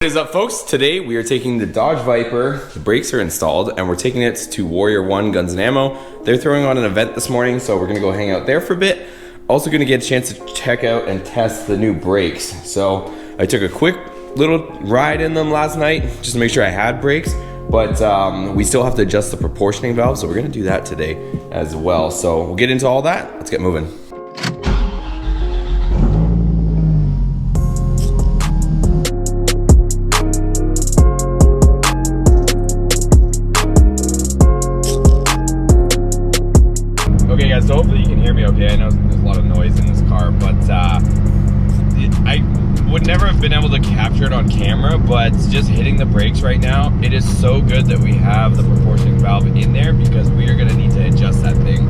What is up, folks? Today we are taking the Dodge Viper, the brakes are installed, and we're taking it to Warrior 1 Guns and Ammo. They're throwing on an event this morning, so we're gonna go hang out there for a bit. Also gonna get a chance to check out and test the new brakes. So I took a quick little ride in them last night, just to make sure I had brakes, but we still have to adjust the proportioning valve, so we're gonna do that today as well. So we'll get into all that. Let's get moving. Okay guys, so hopefully you can hear me okay. I know there's a lot of noise in this car, but I would never have been able to capture it on camera, but just hitting the brakes right now, it is so good that we have the proportioning valve in there because we are gonna need to adjust that thing.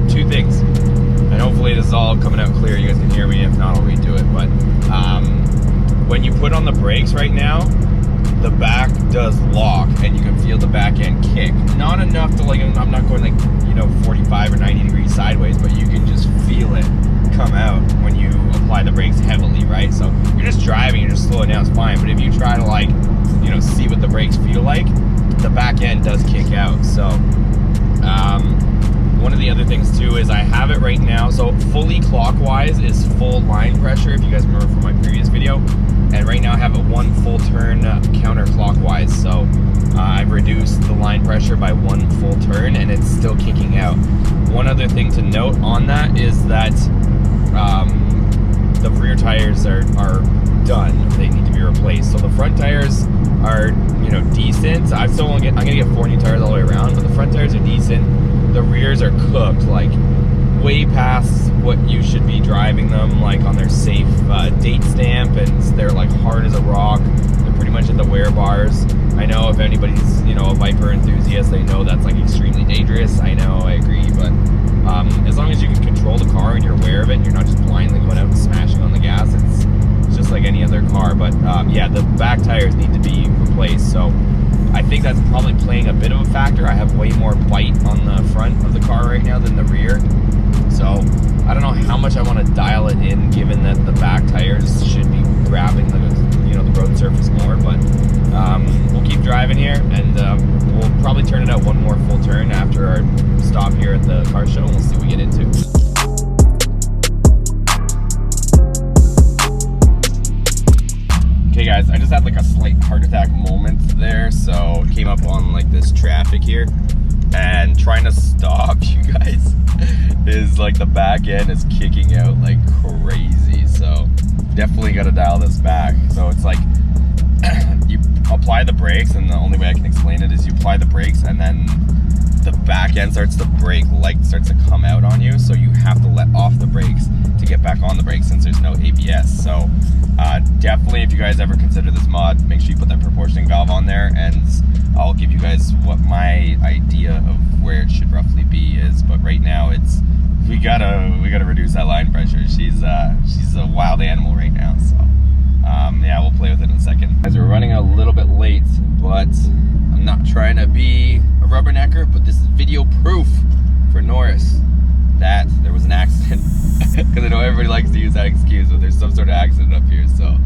Two things, and hopefully this is all coming out clear, you guys can hear me. If not, I'll redo it, but when you put on the brakes right now, the back does lock and you can feel the back end kick. Not enough to like, I'm not going like, you know, 45 or 90 degrees sideways, but you can just feel it come out when you apply the brakes heavily, right? So you're just driving, you're just slowing down, it's fine. But if you try to like, you know, see what the brakes feel like, the back end does kick out. So one of the other things too is I have it right now. So fully clockwise is full line pressure, if you guys remember from my previous video. And right now I have it one full turn counterclockwise. So I've reduced the line pressure by one full turn and it's still kicking out. One other thing to note on that is that the rear tires are done. They need to be replaced. So the front tires are, you know, decent. I'm gonna get 4 new tires all the way around, but the front tires are decent. The rears are cooked, like way past what you should be driving them, like on their safe date stamp, and they're like hard as a rock. They're pretty much at the wear bars. I know if anybody's, you know, a Viper enthusiast, they know that's like extremely dangerous. I know, I agree, but as long as you can control the car and you're aware of it and you're not just blindly going out and smashing on the gas, it's just like any other car. But yeah, the back tires need to be replaced. So I think that's probably playing a bit of a factor. I have way more bite on the front of the car right now than the rear. So I don't know how much I want to dial it in, given that the back tires should be grabbing the, you know, the road surface more. But we'll keep driving here, and we'll probably turn it out one more full turn after our stop here at the car show, and we'll see what we get into. Okay guys, I just had like a slight heart attack moment there, so came up on like this traffic here, and trying to stop, you guys, is like the back end is kicking out like crazy. So definitely got to dial this back. So it's like you apply the brakes, and the only way I can explain it is you apply the brakes and then the back end starts to brake, light starts to come out on you, so you have to let off the brakes to get back on the brakes since there's no ABS. So definitely, if you guys ever consider this mod, make sure you put that proportioning valve on there, and I'll give you guys what my idea of where it should roughly be is. But right now it's we gotta reduce that line pressure. She's a wild animal right now. So yeah, we'll play with it in a second. Guys, we're running a little bit late, but I'm not trying to be a rubbernecker, but this is video proof for Norris that there was an accident. Because I know everybody likes to use that excuse, but there's some sort of accident up here. So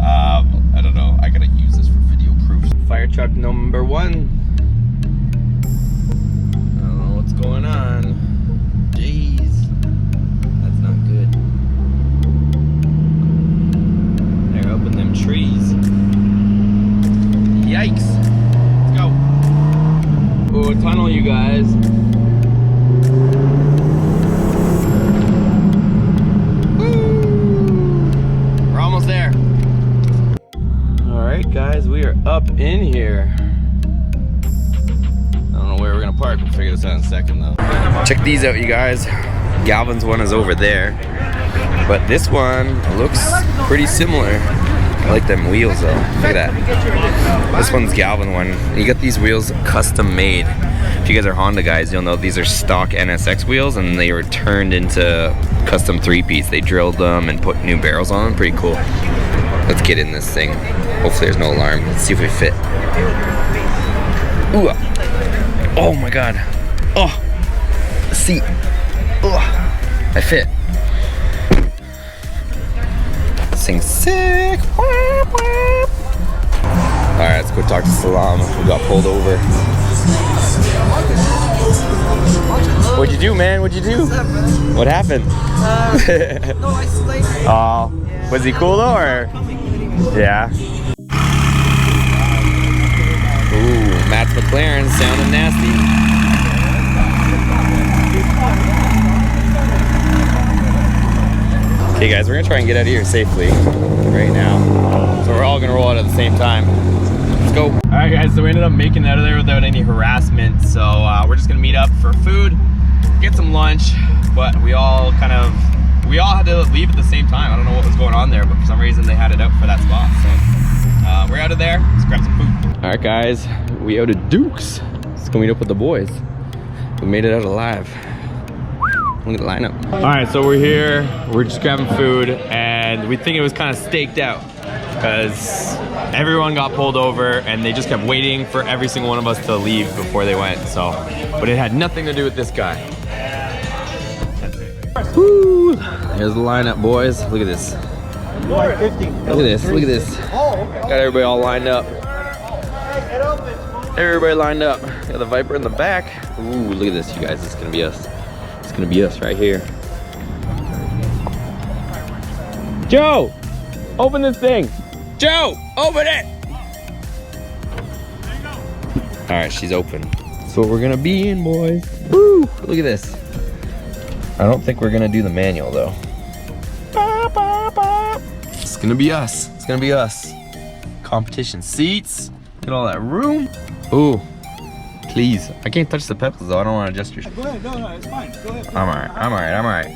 I don't know, I gotta use this for video proof. Fire truck number 1. I don't know what's going on. Jeez, that's not good. They're up in them trees. Yikes. Let's go. Oh, a tunnel, you guys. Woo! We're almost there. Alright guys, we are up in here. I don't know where we're gonna park. We'll figure this out in a second though. Check these out, you guys. Galvin's one is over there, but this one looks pretty similar. I like them wheels though. Look at that. This one's Galvin one. You got these wheels custom made. If you guys are Honda guys, you'll know these are stock NSX wheels, and they were turned into custom 3-piece. They drilled them and put new barrels on them. Pretty cool. Let's get in this thing. Hopefully there's no alarm. Let's see if we fit. Ooh. Oh my god. Oh. The seat. Oh. I fit. This thing's sick. go talk to Salam, who got pulled over. What'd you do, man? What'd you do? What's up, man? What happened? No, I slayed. Oh, was he cool though, or? Yeah. Ooh, Matt's McLaren sounding nasty. Okay guys, we're gonna try and get out of here safely right now. So we're all gonna roll out at the same time. Let's go. All right guys, so we ended up making it out of there without any harassment. So we're just gonna meet up for food, get some lunch, but we all had to leave at the same time. I don't know what was going on there, but for some reason they had it out for that spot. So we're out of there, let's grab some food. All right guys, we out of Duke's. Let's go meet up with the boys. We made it out alive. Look at the lineup. All right, so we're here. We're just grabbing food, and we think it was kind of staked out because everyone got pulled over, and they just kept waiting for every single one of us to leave before they went. So, but it had nothing to do with this guy. Woo! Here's the lineup, boys. Look at this. Look at this. Look at this. Got everybody all lined up. Everybody lined up. Got the Viper in the back. Ooh, look at this, you guys. It's gonna be us. It's gonna be us right here. Joe, open this thing. Joe, open it. All right, she's open. That's what we're gonna be in, boys. Woo! Look at this. I don't think we're gonna do the manual though. It's gonna be us. It's gonna be us. Competition seats. Get all that room. Ooh. Please. I can't touch the pedals though. I don't want to adjust your. Go ahead, no, it's fine. Go ahead. I'm alright. I'm alright. I'm alright.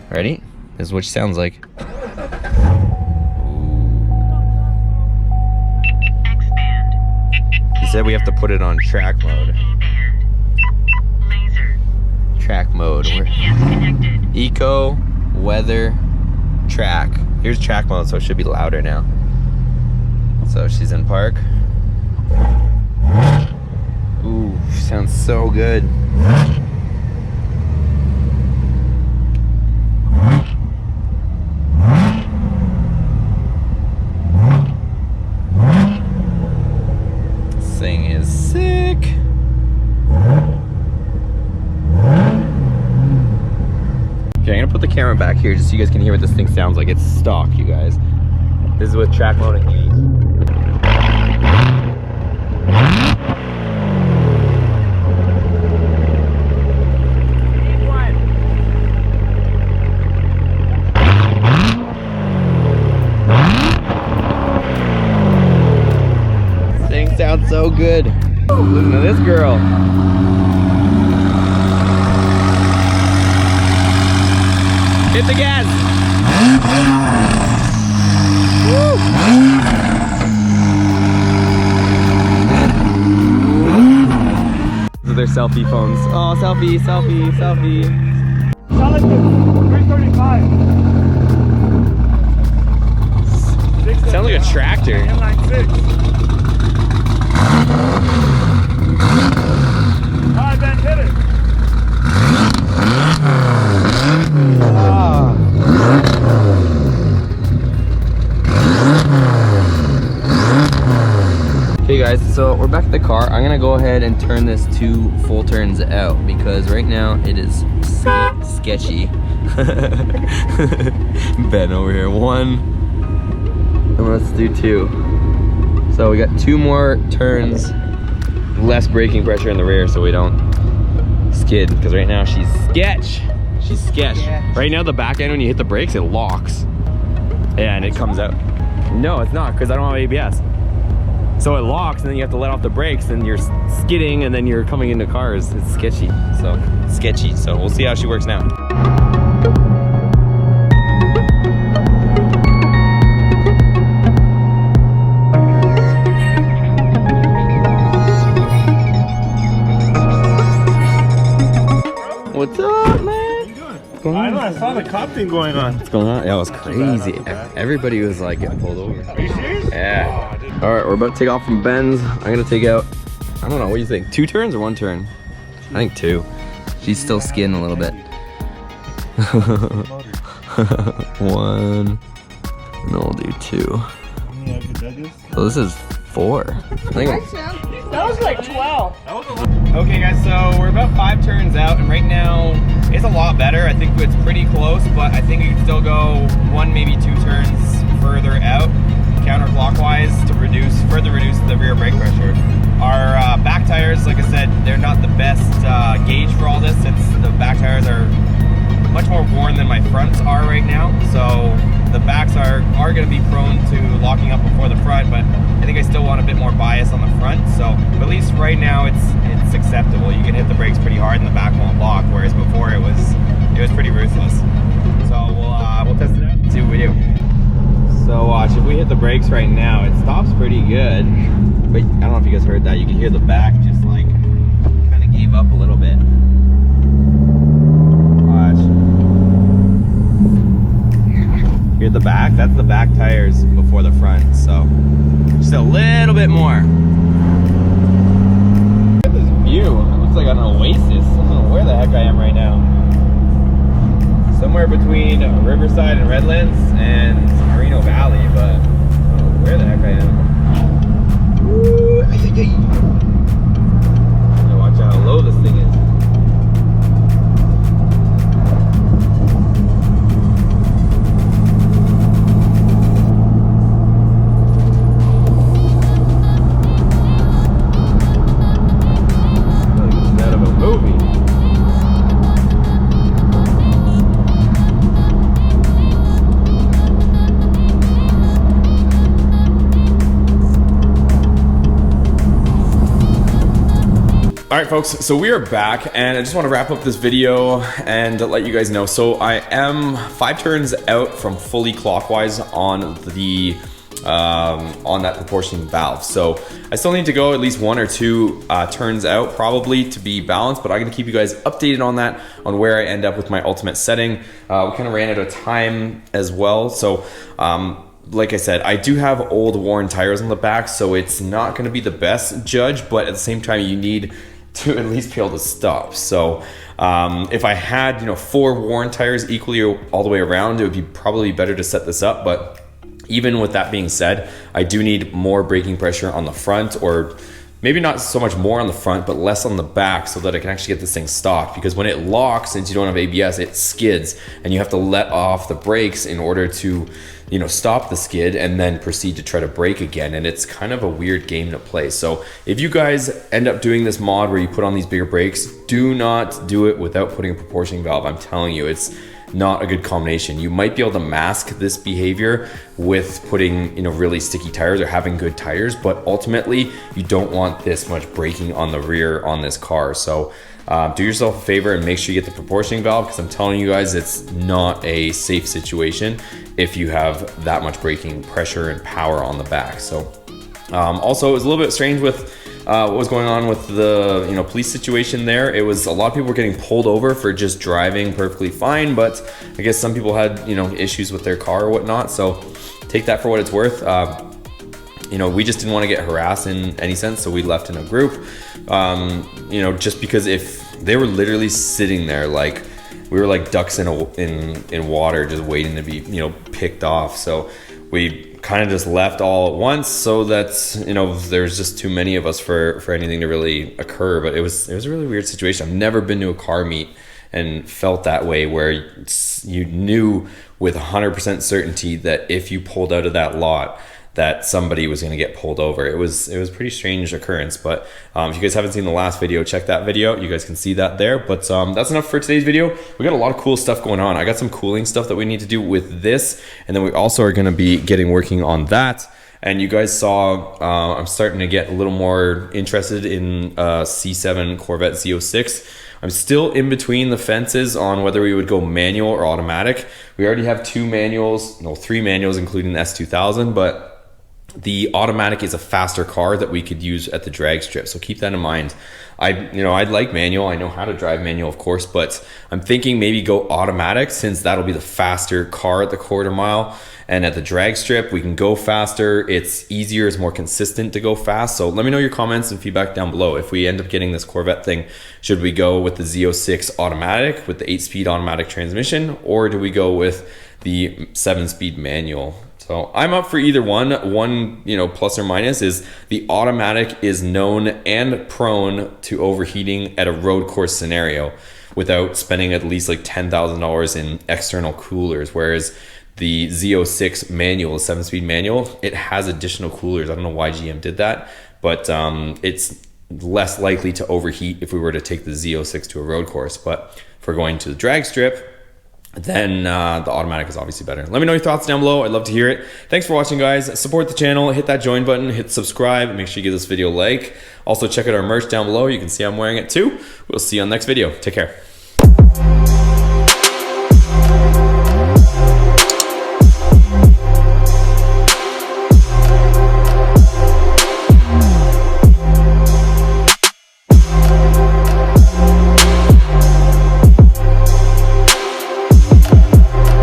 Ready? This is what she sounds like. Expand. He said we have to put it on track mode. Laser. Track mode. GPS connected. Eco, weather, track. Here's track mode, so it should be louder now. So she's in park. Ooh, she sounds so good. This thing is sick. Okay, I'm gonna put the camera back here just so you guys can hear what this thing sounds like. It's stock, you guys. This is with track mode and E. This thing sounds so good. Listen to this girl. Hit the gas. Woo. These are their selfie phones. Oh, selfie, selfie, selfie. Sound like the 335. Sounds like a tractor. Inline 6. Alright, Ben, hit it. Okay guys, so we're back at the car. I'm gonna go ahead and turn this to full turns out because right now it is sketchy. Ben over here, 1, and let's do 2. So we got 2 more turns, less braking pressure in the rear so we don't skid, because right now she's sketch. She's sketch. Right now the back end, when you hit the brakes, it locks. Yeah, and it comes out. No, it's not, because I don't have ABS. So it locks, and then you have to let off the brakes, and you're skidding, and then you're coming into cars. It's sketchy. So we'll see how she works now. What's up, man? What's going on? I know, I saw the cop thing going on. What's going on? Yeah, it was crazy. Everybody was like getting pulled over. Are you serious? Yeah. All right, we're about to take off from Ben's. I'm gonna take out, I don't know, what do you think? 2 turns or 1 turn? I think 2. She's still skidding a little bit. 1, and then we'll do 2. So this is 4. I think That was like 12. Okay guys, so we're about 5 turns out, and right now it's a lot better. I think it's pretty close, but I think we can still go 1, maybe 2 turns further out counterclockwise to further reduce the rear brake pressure. Our back tires, like I said, they're not the best gauge for all this, since the back tires are much more worn than my fronts are right now. So the backs are going to be prone to locking up before the front, but I think I still want a bit more bias on the front. So at least right now it's acceptable. You can hit the brakes pretty hard and the back won't lock, whereas before it was pretty ruthless. So we'll test it out and see what we do. So watch, if we hit the brakes right now, it stops pretty good. But I don't know if you guys heard that. You can hear the back just like kind of gave up a little bit. Watch. Hear the back? That's the back tires before the front. So just a little bit more. Look at this view. It looks like an oasis. I don't know where the heck I am right now. Somewhere between Riverside and Redlands and Merino Valley, but I don't know where the heck I am. Ooh, now watch out how low this thing is. Like it's out of a movie. All right, folks, so we are back, and I just want to wrap up this video and let you guys know. So I am 5 turns out from fully clockwise on the on that proportioning valve. So I still need to go at least 1 or 2 turns out probably to be balanced, but I'm gonna keep you guys updated on that, on where I end up with my ultimate setting. We kind of ran out of time as well. So like I said, I do have old worn tires on the back, so it's not gonna be the best judge, but at the same time you need to at least be able to stop. So if I had 4 worn tires equally all the way around, it would be probably better to set this up. But even with that being said, I do need more braking pressure on the front, or maybe not so much more on the front, but less on the back, so that I can actually get this thing stopped. Because when it locks, since you don't have ABS, it skids, and you have to let off the brakes in order to stop the skid and then proceed to try to brake again. And it's kind of a weird game to play. So if you guys end up doing this mod where you put on these bigger brakes, do not do it without putting a proportioning valve. I'm telling you, it's not a good combination. You might be able to mask this behavior with putting really sticky tires or having good tires, but ultimately you don't want this much braking on the rear on this car. So do yourself a favor and make sure you get the proportioning valve, because I'm telling you guys, it's not a safe situation if you have that much braking pressure and power on the back. So also, it was a little bit strange with what was going on with the police situation there. It was a lot of people were getting pulled over for just driving perfectly fine, but I guess some people had issues with their car or whatnot. So take that for what it's worth. We just didn't want to get harassed in any sense, so we left in a group. Just because if they were literally sitting there like we were like ducks in water, just waiting to be picked off. So we kind of just left all at once, so that there's just too many of us for anything to really occur. But it was a really weird situation. I've never been to a car meet and felt that way, where you knew with 100% certainty that if you pulled out of that lot, that somebody was going to get pulled over. It was a pretty strange occurrence. But if you guys haven't seen the last video, check that video. You guys can see that there. But that's enough for today's video. We got a lot of cool stuff going on. I got some cooling stuff that we need to do with this, and then we also are going to be working on that. And you guys saw I'm starting to get a little more interested in C7 Corvette Z06. I'm still in between the fences on whether we would go manual or automatic. We already have 3 manuals, including the S2000, but the automatic is a faster car that we could use at the drag strip. So keep that in mind. I'd like manual. I know how to drive manual, of course, but I'm thinking maybe go automatic, since that'll be the faster car at the quarter mile. And at the drag strip, we can go faster. It's easier, it's more consistent to go fast. So let me know your comments and feedback down below. If we end up getting this Corvette thing, should we go with the Z06 automatic with the 8-speed automatic transmission, or do we go with the 7-speed manual? So So I'm up for either one. One, you know, plus or minus is the automatic is known and prone to overheating at a road course scenario without spending at least like $10,000 in external coolers. Whereas the Z06 manual, 7-speed manual, it has additional coolers. I don't know why GM did that, but it's less likely to overheat if we were to take the Z06 to a road course. But if we're going to the drag strip, then the automatic is obviously better. Let me know your thoughts down below. I'd love to hear it. Thanks for watching, guys. Support the channel. Hit that join button. Hit subscribe. Make sure you give this video a like. Also, check out our merch down below. You can see I'm wearing it too. We'll see you on the next video. Take care.